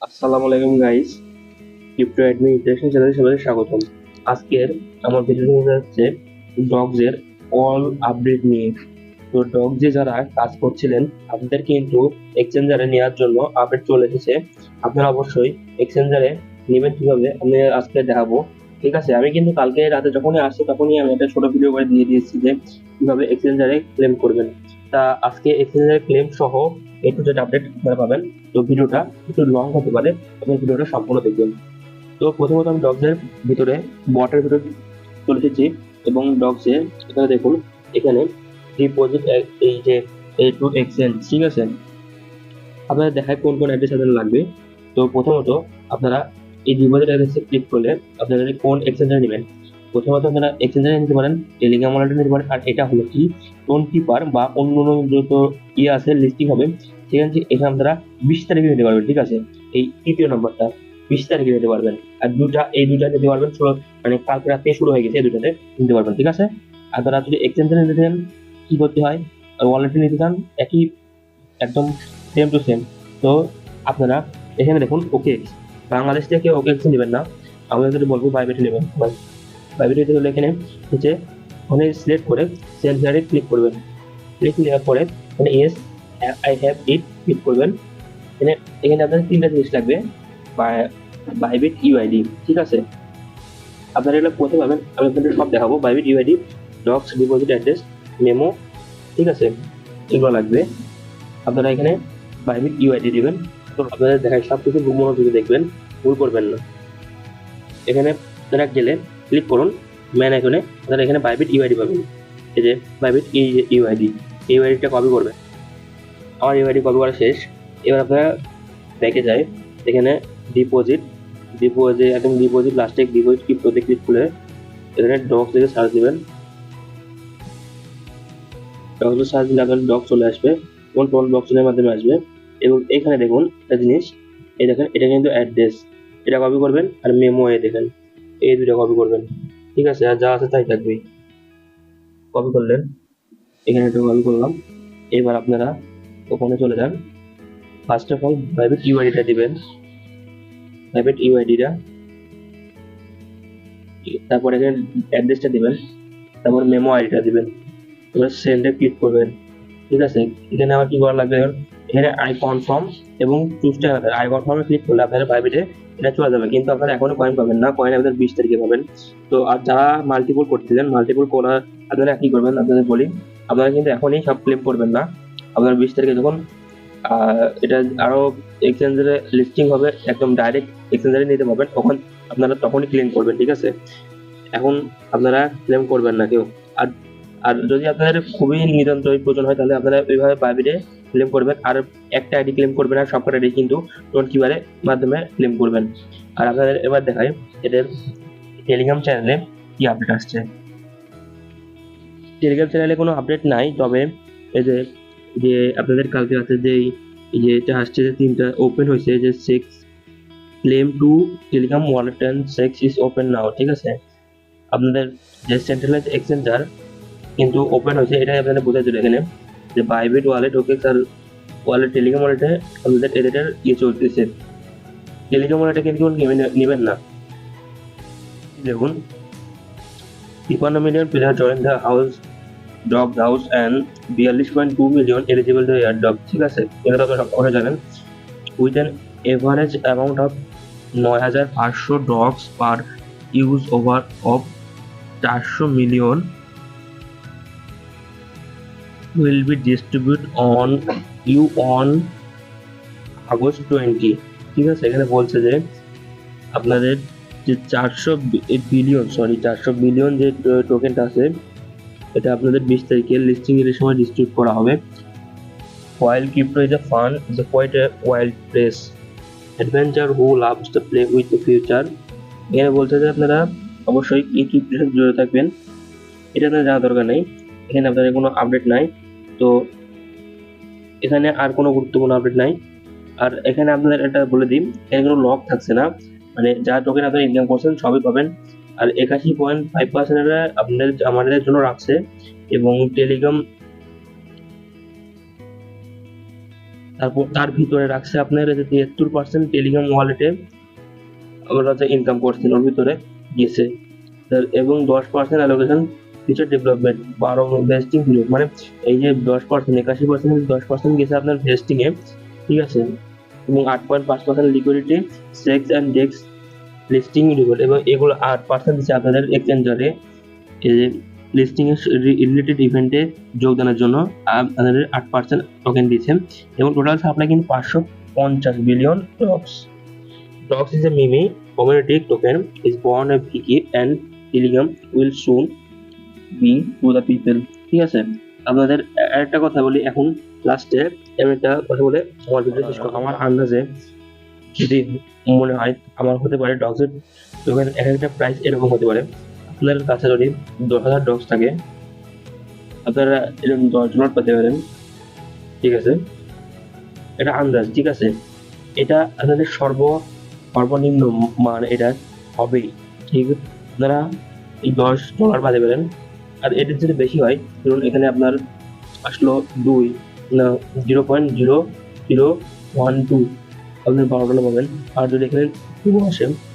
আসসালামু আলাইকুম guys, crypto administration চ্যানেলে সবাইকে স্বাগতম। আজকের আমার ভিডিওটি হচ্ছে ডগস এর অল আপডেট নিয়ে। তো ডগস এ যারা কাজ করছিলেন আপনাদের কিন্তু এক্সচেঞ্জারে নেওয়ার জন্য আপডেট চলে এসেছে। আপনারা অবশ্যই এক্সচেঞ্জারে নেবেন কিভাবে আমি আজকে দেখাবো। ঠিক আছে, আমি কিন্তু কালকে রাতে যখনই আসছি তখনই আমি একটা ছোট ভিডিও করে দিয়ে দিয়েছি যে কিভাবে এক্সচেঞ্জারে ক্লেম করবেন। তা আজকে এক্সচেঞ্জারে ক্লেম সহ এ টু জেড আপডেট আপনারা পাবেন। তো ভিডিওটা একটু লং হতে পারে, আপনি ভিডিওটা সম্পূর্ণ দেখবেন। তো প্রথমত আমি ডগসের ভিতরে বটের ভিতরে চলে এসেছি এবং ডগসে এখানে দেখুন, এখানে ডিপোজিট এই যে এই টু এক্সচেঞ্জ, ঠিক আছে, আপনাদের দেখায় কোন কোন অ্যাড্রেস আপনাদের লাগবে। তো প্রথমত আপনারা এই ডিপোজিট অ্যাড্রেসে ক্লিক করলে আপনারা কোন এক্সচেঞ্জারে নেবেন। প্রথমত আপনারা এক্সচেঞ্জারে নিতে পারেন, টেলিগ্রাম ওয়ালেটে নিতে পারেন, আর এটা হলো কি টোন কিপার বা অন্য অন্য যত ইয়ে আছে লিস্টিং হবে সেখান থেকে এখানে আপনারা 20 তারিখে নিতে পারবেন। ঠিক আছে, এই তৃতীয় নম্বরটা 20 তারিখে নিতে পারবেন। আর এই দুটা নিতে পারবেন মানে কালকে রাতে শুরু হয়ে গেছে, এই দুটাতে নিতে পারবেন। ঠিক আছে, আর তারা যদি এক্সচেঞ্জারে নিতে চান কি করতে হয়, ওয়ালেটে নিতে চান একই একদম সেম টু সেম। তো আপনারা এখানে দেখুন ওকে, বাংলাদেশ থেকে ওকে এক্সচেঞ্জ নেবেন না, আমি যদি বলবো বাইবেটে নেবেন। বাইবেটে হলে এখানে নিচে ওখানে সিলেক্ট করে সেন্ড হিয়ারে ক্লিক করবেন। ক্লিক দেওয়ার পরে এখানে yes I have it click করবেন। এখানে এখানে আপনার তিনটা জিনিস লাগবে, বাইবিট ইউআইডি। ঠিক আছে, আপনারা এগুলো কোথায় পাবেন আমি আপনাদের সব দেখাবো। Bybit UID, Dogs, deposit address, memo, ঠিক আছে, এগুলো লাগবে। আপনারা এখানে বাইবিট ইউআইডি দিবেন। তো আপনাদের দেখায় সব কিছু মনোযোগে দেখবেন, ভুল করবেন না। এখানে আপনারা গেলে ক্লিক করুন ম্যান আইকনে, আপনারা এখানে বাইবিট ইউআইডি পাবেন। এই যে বাইবিট ইউআইডি, ইউআইডিটা কপি করবেন। আমার ইউআইডি কপি করা শেষ। এবার আপনারা ব্যাকে যায়, এখানে ডিপোজিট, একদম ডিপোজিট লাস্টে ডিপোজিট ক্রিপ্টোতে ক্লিক করে এখানে ডক্স থেকে সার্চ দিবেন। ডক্স সার্চ দিলে আপনার ডক্স চলে আসবে, কোন কোন ডক্সের মাধ্যমে আসবে। এবং এখানে দেখুন একটা জিনিস, এই দেখেন এটা কিন্তু অ্যাড্রেস, এটা কপি করবেন। আর মেমো এ দেখেন, এই দুটো কপি করবেন। ঠিক আছে, আর যা আছে তাই থাকবে। কপি করলেন, এখানে একটা কপি করলাম। এবার আপনারা ওখানে চলে যান। ফার্স্ট অফ অল প্রাইভেট ইউআইডিটা দিবেন, প্রাইভেট ইউআইডিটা, তারপর এখানে অ্যাড্রেসটা দিবেন, তারপর মেমো আইডিটা দিবেন। এবার সেন্ডে ক্লিক করবেন। ঠিক আছে, এখানে আবার কি করা লাগবে, এখানে আই কনফার্ম এবং চুজটা আই কনফার্মে ক্লিক করলে আপনাদের প্রাইভেটে এটা চলে যাবে। কিন্তু আপনারা এখনো কয়েন পাবেন না, কয়েন আপনাদের 20 তারিখে পাবেন। তো আর যারা মাল্টিপল করতেছেন, মাল্টিপল করা আপনারা কি করবেন আপনাদের বলি, আপনারা কিন্তু এখনই সব ক্লেম করবেন না। আপনারা 20 তারিখে যখন এটা আরো এক্সচেঞ্জারে লিস্টিং হবে, একদম ডাইরেক্ট এক্সচেঞ্জারে নিতে পারবেন, তখন আপনারা তখনই ক্লেম করবেন। ঠিক আছে, এখন আপনারা ক্লেম করবেন না কেউ। আর আর যদি আপনাদের খুবই নিতান্তই প্রয়োজন হয় তাহলে আপনারা ওইভাবে প্রাইভেটে ক্লেম করবেন। আর একটা আইডি ক্লেম করবেন, আর সবকটা আইডি কিন্তু টোন কিবারে মাধ্যমে ক্লেম করবেন। আর আপনাদের এবার দেখায় এদের টেলিগ্রাম চ্যানেলে কি আপডেট আসছে। টেলিগ্রাম চ্যানেলে কোনো আপডেট নাই, তবে এই যে যে আপনাদের কালকে রাতে যে এটা আসছে, যে তিনটা ওপেন হয়েছে, যে sex claim to Telegram wallet and sex is open নাও। ঠিক আছে, আপনাদের যে সেন্ট্রালাইজ এক্সচেঞ্জার কিন্তু ওপেন হয়েছে, এটাই আপনাদের বোঝা যাবে এখানে যে Bybit wallet okay sir, wallet Telegram ওয়ালেটে আপনাদের এদের ইয়ে চলতেছে। টেলিগ্রাম ওয়ালেটে কিন্তু নেবেন না। দেখুন 53 million player join the house dog house and 42.2 million eligible to air dog. ঠিক আছে, এটা তো আপনারা সব জানেন। With an average amount of 9,500 dogs per use over of 400 million will be distributed on you on August 20। ঠিক আছে, এখানে বলছে যে আপনাদের যে 400 বিলিয়ন যে টোকেনটা আছে, এটা আপনাদের 20 তারিখে লিস্টিং এর সময় ডিস্ট্রিবিউট করা হবে। While crypto is a fun, it's a quite a wild place. Adventure who loves to play with the future. এখানে বলছে যে আপনারা অবশ্যই এই ক্রিপ্টোর সাথে জড়িত থাকবেন। এটা আপনাদের জানা দরকার নেই, এখানে আপনাদের কোনো আপডেট নাই। তো এখানে আর কোনো গুরুত্বপূর্ণ আপডেট নাই। আর এখানে আপনাদের এটা বলে দিই, এখানে কোনো লক থাকছে না, মানে যা টোকেন আপনারা ইনকাম করছেন সবই পাবেন। আর 81.5% আপনাদের আমাদের জন্য রাখছে। এবং টেলিগ্রাম তারপর তার ভিতরে রাখছে আপনার যে 73% টেলিগ্রাম ওয়ালেটে আমরা যে ইনকাম করছেন ওর ভিতরে গেছে। এবং 10% allocation feature development 12 vesting period, মানে এই যে 10% 81% 10% গেছে আপনার ভেস্টিং এ, ঠিক আছে, এবং 8.5% liquidity CEX and DEX listing reward, এবং এগুলো 8% দিচ্ছে আপনাদের এক্সচেঞ্জারে এই যে লিস্টিং এর রিলেটেড ইভেন্টে যোগদানের জন্য আপনাদের 8% টোকেন দিয়েছেন, এবং টোটাল সাপ্লাই কিন্তু 550 billion Dogs. Dogs is a meme community token is born a wiki and Telegram will soon be to the people. ঠিক আছে, আপনাদের একটা কথা বলি এখন লাস্টে, আমি একটা কথা বলে আমার ভিডিও শেষ করবো। আমার আন্দাজে যদি মনে হয় আমার হতে পারে ডগসের টোকেন এক একটা প্রাইস এরকম হতে পারে। আপনাদের কাছে যদি 10,000 ডগস থাকে আপনারা এরকম 10 ডলার পেতে পারেন, ঠিক আছে, এটা আন্দাজ, ঠিক আছে, এটা আপনাদের সর্বনিম্ন মান এটা হবেই, ঠিক, আপনারা এই $10 পাতে পারেন। আর এটার যদি বেশি হয়, ধরুন এখানে আপনার আসলো 2 না 0.0012, আপনি $12 পাবেন। আর যদি এখানে 2 আসে